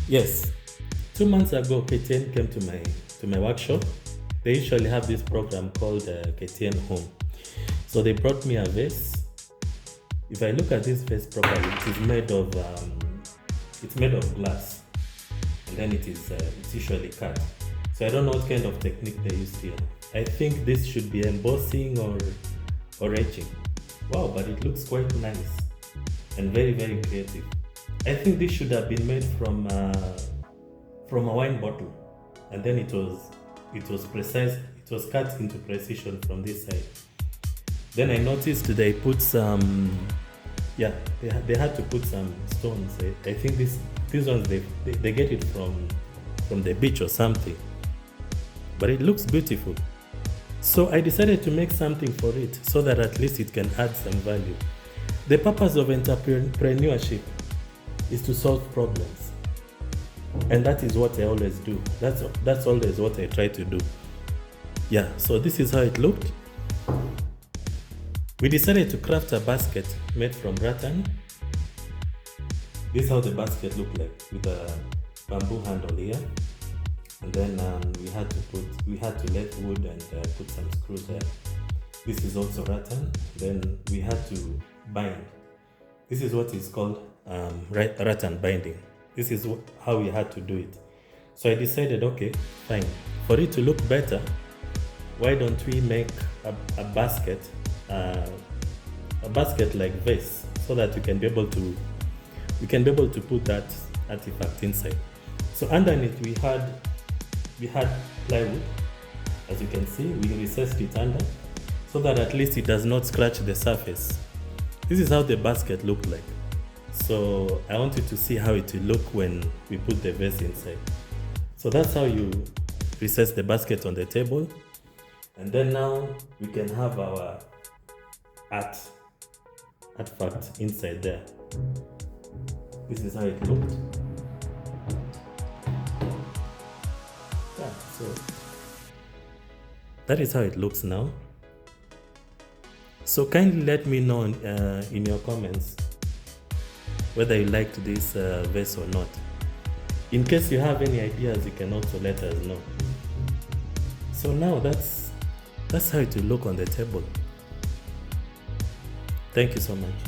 Yes, 2 months ago, KTN came to my workshop. They usually have this program called KTN Home. So they brought me a vase. If I look at this vase properly, it's made of glass, and then it's usually cut. So I don't know what kind of technique they used here. I think this should be embossing or etching. Wow, but it looks quite nice and very, very creative. I think this should have been made from a wine bottle, and then it was precise. It was cut into precision from this side. Then I noticed they put some, they had to put some stones. I think these ones they get it from the beach or something, but it looks beautiful. So I decided to make something for it so that at least it can add some value. The purpose of entrepreneurship is to solve problems, and that is what I always do. That's always what I try to do. Yeah, so this is how it looked. We decided to craft a basket made from rattan. This is how the basket looked like, with a bamboo handle here. And then we had to let wood and put some screws there. This is also rattan. Then we had to bind. This is what is called rattan binding. This is how we had to do it. So I decided, okay, fine. For it to look better, why don't we make a basket like vase, so that we can be able to put that artifact inside. So underneath we had plywood. As you can see, we recessed it under so that at least it does not scratch the surface. This is how the basket looked like. So I want you to see how it will look when we put the vase inside. So that's how you recess the basket on the table. And then now we can have our artifact inside there. This is how it looked. Yeah, so that is how it looks now. So kindly let me know in your comments whether you liked this vase or not. In case you have any ideas, you can also let us know. So now that's how it will look on the table. Thank you so much.